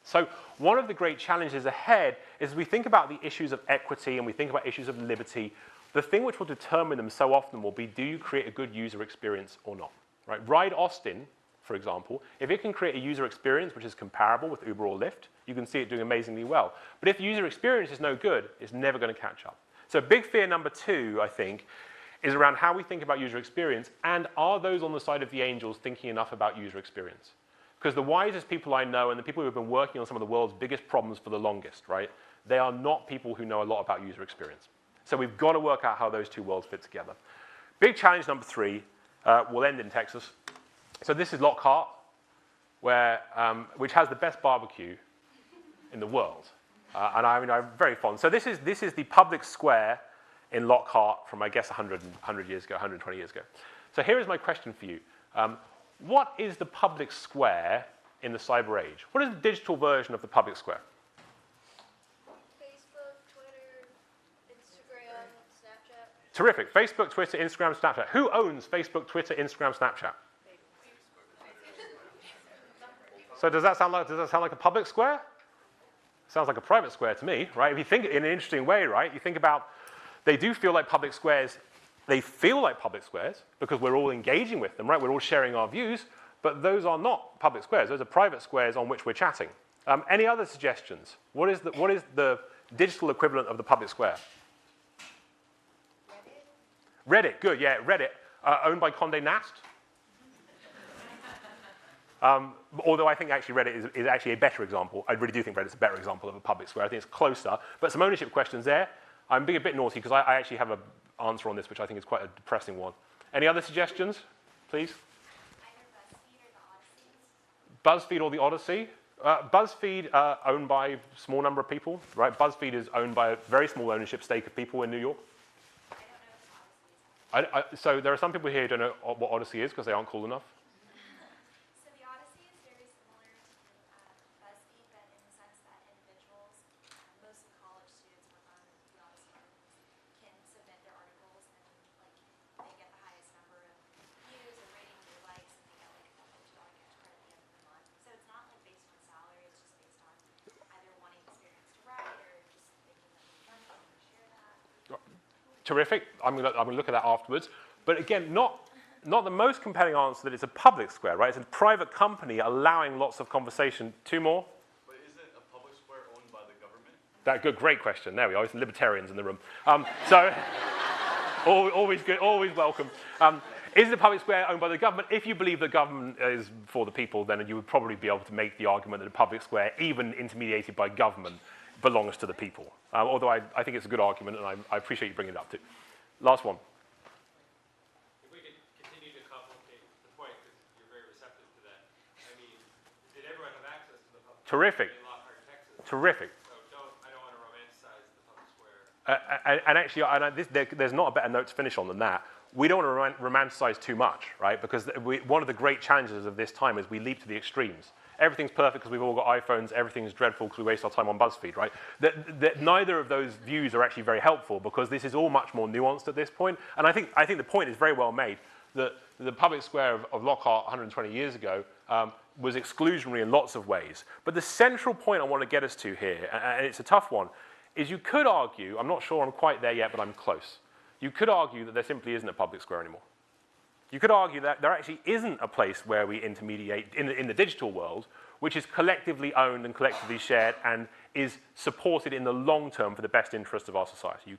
So one of the great challenges ahead is we think about the issues of equity and we think about issues of liberty. The thing which will determine them so often will be, do you create a good user experience or not? Right? Ride Austin, for example, if it can create a user experience which is comparable with Uber or Lyft, you can see it doing amazingly well. But if the user experience is no good, it's never going to catch up. So big fear number 2, I think, is around how we think about user experience, and are those on the side of the angels thinking enough about user experience? Because the wisest people I know and the people who have been working on some of the world's biggest problems for the longest, right, they are not people who know a lot about user experience. So we've got to work out how those two worlds fit together. Big challenge number 3 will end in Texas. So this is Lockhart, which has the best barbecue in the world. And I mean, I'm very fond. So this is the public square in Lockhart from, I guess, 100 years ago, 120 years ago. So here is my question for you. What is the public square in the cyber age? What is the digital version of the public square? Facebook, Twitter, Instagram, Snapchat. Terrific. Facebook, Twitter, Instagram, Snapchat. Who owns Facebook, Twitter, Instagram, Snapchat? So does that sound like a public square? Sounds like a private square to me, right? If you think in an interesting way, right? You think about, they do feel like public squares. They feel like public squares because we're all engaging with them, right? We're all sharing our views, but those are not public squares. Those are private squares on which we're chatting. Any other suggestions? What is the digital equivalent of the public square? Reddit, good, yeah, Reddit, owned by Condé Nast. Although I think actually Reddit is actually a better example. I really do think Reddit's a better example of a public square. I think it's closer, but some ownership questions there. I'm being a bit naughty because I actually have an answer on this, which I think is quite a depressing one. Any other suggestions, please? Either BuzzFeed or the Odyssey. BuzzFeed or the Odyssey? BuzzFeed owned by a small number of people, right? BuzzFeed is owned by a very small ownership stake of people in New York. I don't know what the Odyssey is. So there are some people here who don't know what Odyssey is because they aren't cool enough. So the Odyssey is very similar to BuzzFeed, but in the sense that individuals, mostly college students, work on the Odyssey articles, can submit their articles, and they get the highest number of views or ratings or likes, and they get like a $2 cash credit at the end of the month. So it's not like based on salary; it's just based on either wanting experience to write or just thinking that it's fun to share that. Terrific. I'm going to look at that afterwards. But again, not the most compelling answer that it's a public square, right? It's a private company allowing lots of conversation. 2 more? But isn't a public square owned by the government? Great question. There we are. Some libertarians in the room. So always good, always welcome. Is the public square owned by the government? If you believe the government is for the people, then you would probably be able to make the argument that a public square, even intermediated by government, belongs to the people. Although I think it's a good argument, and I appreciate you bringing it up too. Last one. If we could continue to complicate the point, because you're very receptive to that. I mean, did everyone have access to the public Terrific. in Lockhart, Texas? Terrific. So I don't want to romanticize the public square. And actually, there's not a better note to finish on than that. We don't want to romanticize too much, right? Because one of the great challenges of this time is we leap to the extremes. Everything's perfect because we've all got iPhones. Everything's dreadful because we waste our time on BuzzFeed, right? That neither of those views are actually very helpful because this is all much more nuanced at this point. And I think the point is very well made that the public square of Lockhart 120 years ago was exclusionary in lots of ways. But the central point I want to get us to here, and it's a tough one, is you could argue, I'm not sure I'm quite there yet, but I'm close. You could argue that there simply isn't a public square anymore. You could argue that there actually isn't a place where we intermediate in the digital world, which is collectively owned and collectively shared and is supported in the long term for the best interest of our society.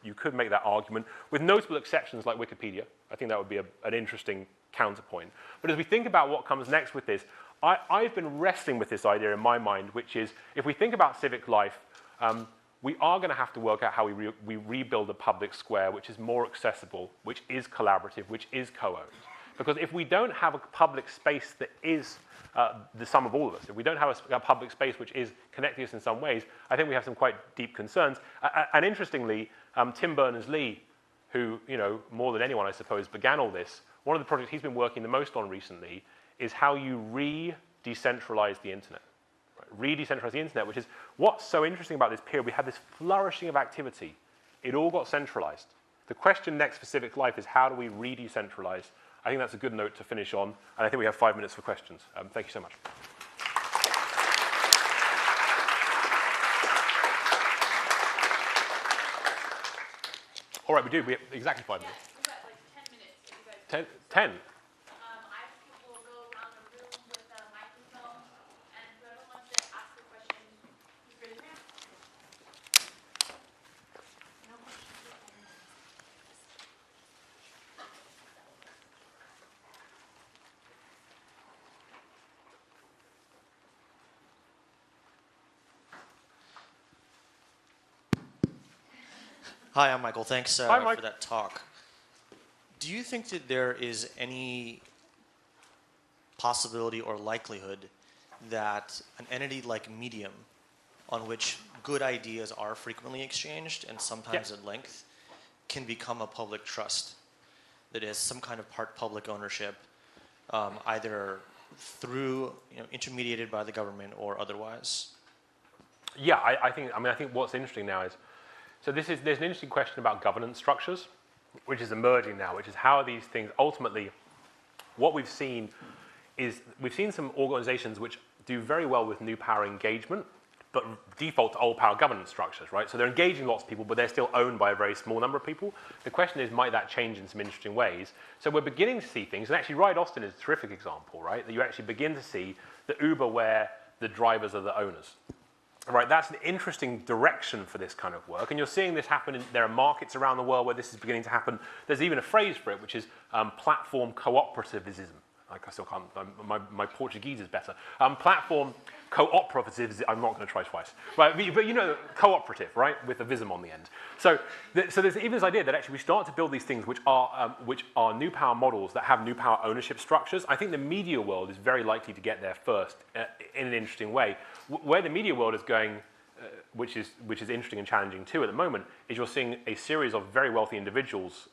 You could make that argument with notable exceptions like Wikipedia. I think that would be an interesting counterpoint. But as we think about what comes next with this, I've been wrestling with this idea in my mind, which is if we think about civic life, we are going to have to work out how we rebuild a public square which is more accessible, which is collaborative, which is co-owned. Because if we don't have a public space that is the sum of all of us, if we don't have a public space which is connecting us in some ways, I think we have some quite deep concerns. And interestingly, Tim Berners-Lee, who, more than anyone, I suppose, began all this, one of the projects he's been working the most on recently is how you re-decentralize the internet. Re-decentralize the internet, which is what's so interesting about this period. We had this flourishing of activity. It all got centralized. The question next for civic life is how do we re-decentralize? I think that's a good note to finish on, and I think we have 5 minutes for questions. Thank you so much. All right, we do. We have exactly 5 minutes. We've got like 10 minutes. If you guys 10? I will go around the room with a microphone, and whoever wants to ask a question, please raise your hand. No questions. Hi, I'm Michael. Thanks Hi, Mike. for that talk. Do you think that there is any possibility or likelihood that an entity like Medium, on which good ideas are frequently exchanged and sometimes at length, can become a public trust that is some kind of part public ownership, either through, intermediated by the government or otherwise? Yeah, I think what's interesting now is, so there's an interesting question about governance structures, which is emerging now, which is how are these things ultimately, what we've seen is, we've seen some organizations which do very well with new power engagement, but default to old power governance structures, right? So they're engaging lots of people, but they're still owned by a very small number of people. The question is, might that change in some interesting ways? So we're beginning to see things, and actually Ride Austin is a terrific example, right? That you actually begin to see the Uber where the drivers are the owners. Right, that's an interesting direction for this kind of work, and you're seeing this happen. There are markets around the world where this is beginning to happen. There's even a phrase for it, which is platform cooperativism. I still can't, my Portuguese is better. Platform cooperativism, I'm not going to try twice. Right, but cooperative, right, with a vism on the end. So there's even this idea that actually we start to build these things which are new power models that have new power ownership structures. I think the media world is very likely to get there first in an interesting way. Where the media world is going, which is interesting and challenging too at the moment, is you're seeing a series of very wealthy individuals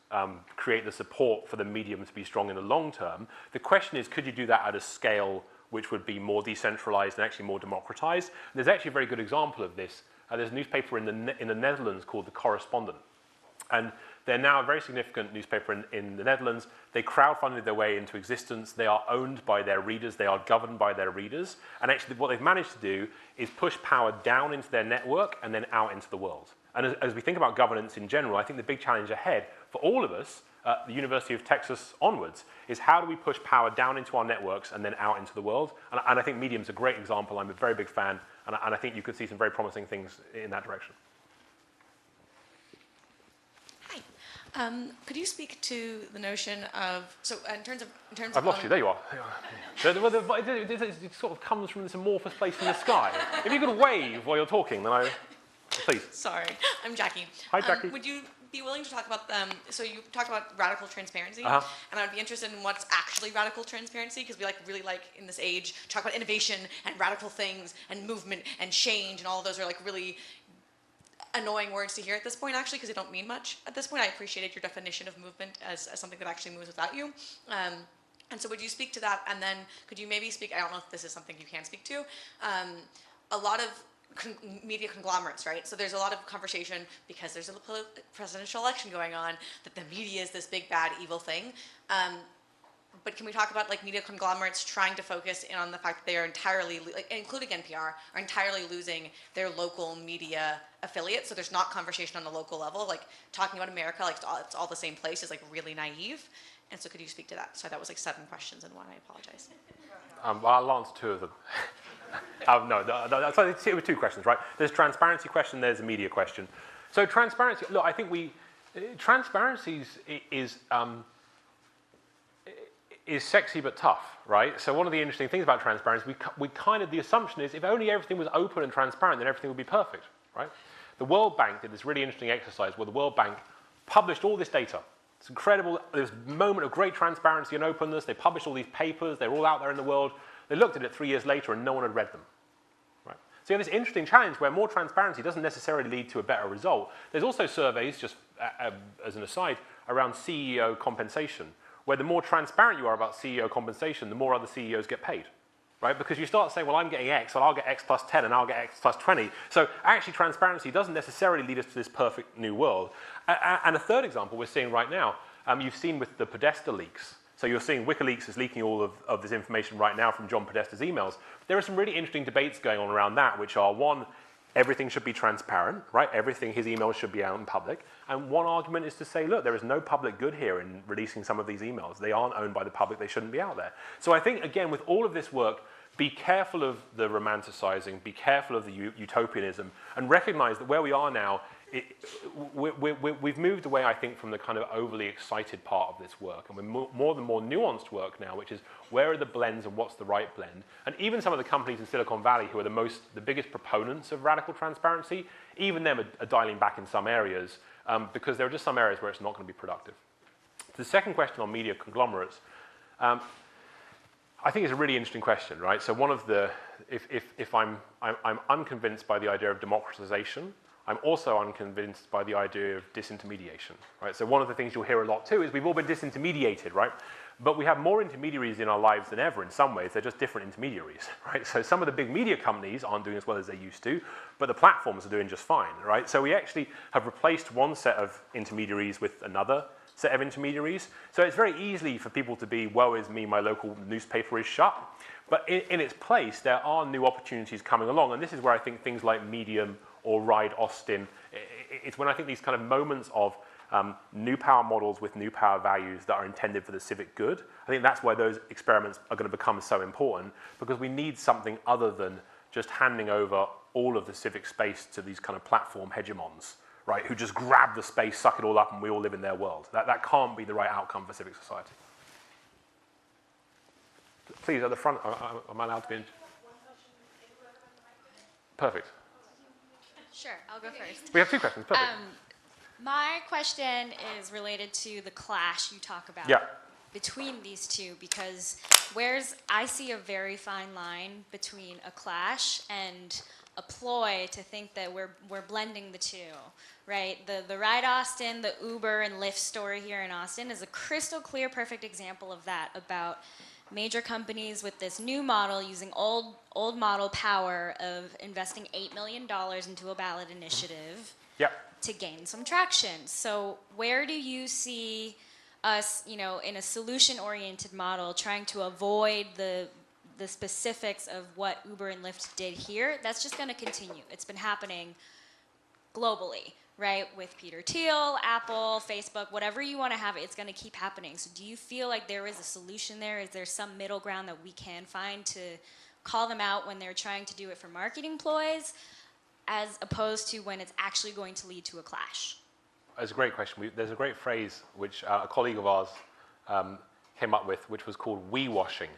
create the support for the medium to be strong in the long term. The question is, could you do that at a scale which would be more decentralized and actually more democratized? There's actually a very good example of this. There's a newspaper in the Netherlands called The Correspondent. And they're now a very significant newspaper in the Netherlands. They crowdfunded their way into existence. They are owned by their readers. They are governed by their readers. And actually what they've managed to do is push power down into their network and then out into the world. And as we think about governance in general, I think the big challenge ahead for all of us, the University of Texas onwards, is how do we push power down into our networks and then out into the world? And I think Medium's a great example. I'm a very big fan, and I think you could see some very promising things in that direction. Could you speak to the notion of, so in terms of I've lost you. There you are. It sort of comes from this amorphous place in the sky. If you could wave while you're talking, then please. Sorry, I'm Jackie. Hi, Jackie. Would you be willing to talk about, so you talked about radical transparency, Uh-huh. and I'd be interested in what's actually radical transparency, because we really like in this age talk about innovation and radical things and movement and change, and all of those are like really annoying words to hear at this point, actually, because they don't mean much at this point. I appreciated your definition of movement as something that actually moves without you. And so would you speak to that, and then could you maybe speak, I don't know if this is something you can speak to, a lot of media conglomerates, right? So there's a lot of conversation, because there's a presidential election going on, that the media is this big, bad, evil thing. But can we talk about like media conglomerates trying to focus in on the fact that they are entirely, including NPR, are entirely losing their local media affiliates? So there's not conversation on the local level. Like talking about America, like it's all the same place, is like really naive. And so could you speak to that? Sorry, that was like 7 questions in one. I apologize. I'll answer 2 of them. So it was 2 questions, right? There's a transparency question. There's a media question. So transparency. Look, I think transparency is sexy but tough, right? So one of the interesting things about transparency, we kind of, the assumption is if only everything was open and transparent, then everything would be perfect, right? the World Bank did this really interesting exercise where the World Bank published all this data. It's incredible. There was a moment of great transparency and openness. They published all these papers. They were all out there in the world. They looked at it 3 years later and no one had read them. Right? So you have this interesting challenge where more transparency doesn't necessarily lead to a better result. There's also surveys, just as an aside, around CEO compensation, where the more transparent you are about CEO compensation, the more other CEOs get paid. Right? Because you start saying, well, I'm getting X, and I'll get X plus 10, and I'll get X plus 20. So actually, transparency doesn't necessarily lead us to this perfect new world. And a third example we're seeing right now, you've seen with the Podesta leaks. So you're seeing WikiLeaks is leaking all of this information right now from John Podesta's emails. There are some really interesting debates going on around that, which are, one, everything should be transparent, right? Everything, his emails should be out in public. And one argument is to say, look, there is no public good here in releasing some of these emails. They aren't owned by the public. They shouldn't be out there. So I think, again, with all of this work, be careful of the romanticizing, be careful of the utopianism, and recognize that where we are now, we've moved away, I think, from the kind of overly excited part of this work. And we're more nuanced work now, which is where are the blends and what's the right blend. And even some of the companies in Silicon Valley who are the biggest proponents of radical transparency, even them are dialing back in some areas because there are just some areas where it's not going to be productive. The second question on media conglomerates, I think it's a really interesting question, right? So one of the, if I'm unconvinced by the idea of democratization, I'm also unconvinced by the idea of disintermediation, right? So one of the things you'll hear a lot too is we've all been disintermediated, right? But we have more intermediaries in our lives than ever in some ways. They're just different intermediaries, right? So some of the big media companies aren't doing as well as they used to, but the platforms are doing just fine, right? So we actually have replaced one set of intermediaries with another set of intermediaries. So it's very easy for people to be, woe is me, my local newspaper is shut. But in its place, there are new opportunities coming along. And this is where I think things like Medium or Ride Austin, it's when I think these kind of moments of new power models with new power values that are intended for the civic good, I think that's why those experiments are going to become so important, because we need something other than just handing over all of the civic space to these kind of platform hegemons, right, who just grab the space, suck it all up, and we all live in their world. That can't be the right outcome for civic society. Please, at the front, am I allowed to be in? Perfect. Sure, I'll go first. We have two questions, perfect. My question is related to the clash you talk about between these two, because I see a very fine line between a clash and a ploy to think that we're blending the two, right? The Ride Austin, the Uber and Lyft story here in Austin is a crystal clear, perfect example of that, about major companies with this new model using old model power of investing $8 million into a ballot initiative to gain some traction. So where do you see us, in a solution-oriented model trying to avoid the specifics of what Uber and Lyft did here? That's just going to continue. It's been happening globally, right? With Peter Thiel, Apple, Facebook, whatever you want to have, it's going to keep happening. So do you feel like there is a solution there? Is there some middle ground that we can find to call them out when they're trying to do it for marketing ploys, as opposed to when it's actually going to lead to a clash? That's a great question. There's a great phrase which a colleague of ours came up with, which was called we-washing.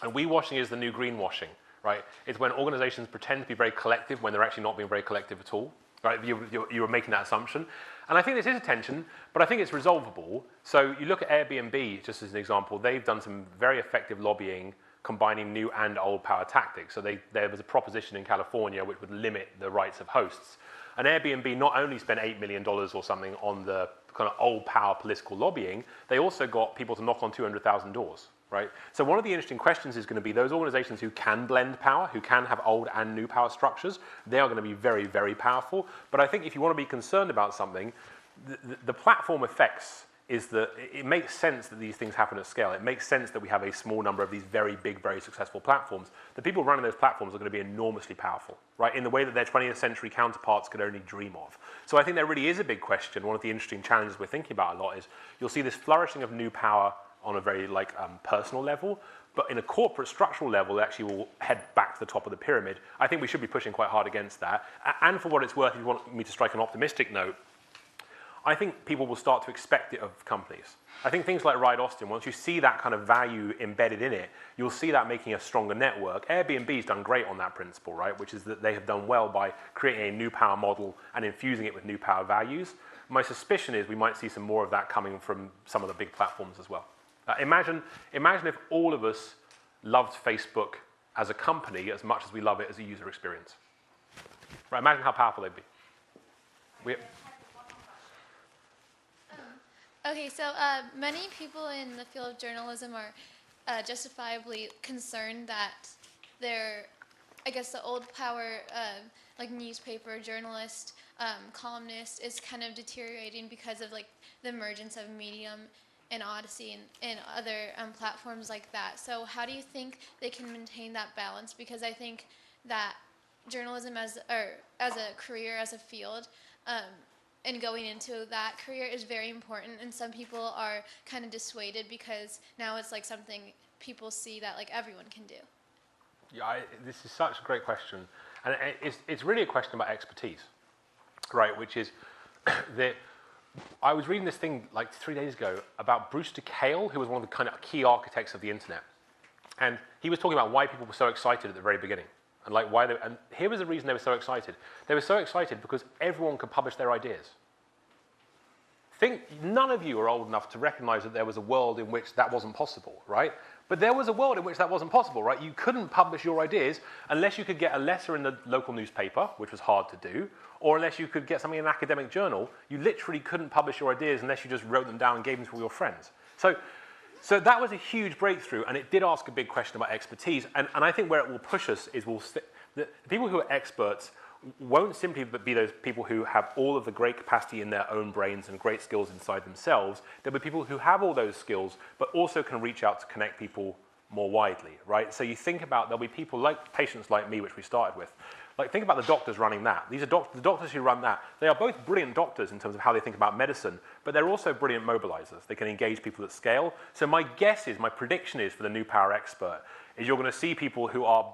And we-washing is the new greenwashing, right? It's when organizations pretend to be very collective when they're actually not being very collective at all, right? You were making that assumption. And I think this is a tension, but I think it's resolvable. So you look at Airbnb, just as an example, they've done some very effective lobbying combining new and old power tactics. So there was a proposition in California which would limit the rights of hosts. And Airbnb not only spent $8 million or something on the kind of old power political lobbying, they also got people to knock on 200,000 doors, right? So one of the interesting questions is going to be those organizations who can blend power, who can have old and new power structures, they are going to be very, very powerful. But I think if you want to be concerned about something, the platform effects is that it makes sense that these things happen at scale. It makes sense that we have a small number of these very big, very successful platforms. The people running those platforms are going to be enormously powerful, right, in the way that their 20th century counterparts could only dream of. So I think there really is a big question. One of the interesting challenges we're thinking about a lot is you'll see this flourishing of new power on a very personal level, but in a corporate structural level, it actually will head back to the top of the pyramid. I think we should be pushing quite hard against that. And for what it's worth, if you want me to strike an optimistic note, I think people will start to expect it of companies. I think things like Ride Austin, once you see that kind of value embedded in it, you'll see that making a stronger network. Airbnb's done great on that principle, right? Which is that they have done well by creating a new power model and infusing it with new power values. My suspicion is we might see some more of that coming from some of the big platforms as well. Imagine if all of us loved Facebook as a company as much as we love it as a user experience. Right, imagine how powerful they'd be. Okay, so many people in the field of journalism are justifiably concerned that I guess the old power, like newspaper, journalist, columnist is kind of deteriorating because of like the emergence of Medium and Odyssey and other platforms like that. So how do you think they can maintain that balance? Because I think that journalism as a career, as a field, and going into that career is very important, and some people are kind of dissuaded because now it's like something people see that like everyone can do. Yeah, this is such a great question, and it's really a question about expertise, right? Which is that I was reading this thing like 3 days ago about Brewster Kahle, who was one of the kind of key architects of the internet, and he was talking about why people were so excited at the very beginning. And like why and here was the reason they were so excited. They were so excited because everyone could publish their ideas. None of you are old enough to recognize that there was a world in which that wasn't possible, right? But there was a world in which that wasn't possible, right? You couldn't publish your ideas unless you could get a letter in the local newspaper, which was hard to do, or unless you could get something in an academic journal. You literally couldn't publish your ideas unless you just wrote them down and gave them to all your friends. So that was a huge breakthrough, and it did ask a big question about expertise. And I think where it will push us is the people who are experts won't simply be those people who have all of the great capacity in their own brains and great skills inside themselves. There'll be people who have all those skills, but also can reach out to connect people more widely, right? So you think about, there'll be people like patients like me, which we started with. Like, think about the doctors running that. These are the doctors who run that. They are both brilliant doctors in terms of how they think about medicine, but they're also brilliant mobilizers. They can engage people at scale. So my prediction is for the new power expert, is you're going to see people who are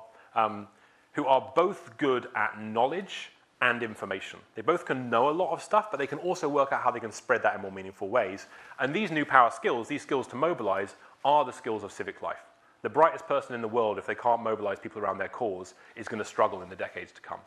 both good at knowledge and information. They both can know a lot of stuff, but they can also work out how they can spread that in more meaningful ways. And these new power skills, these skills to mobilize, are the skills of civic life. The brightest person in the world, if they can't mobilize people around their cause, is going to struggle in the decades to come.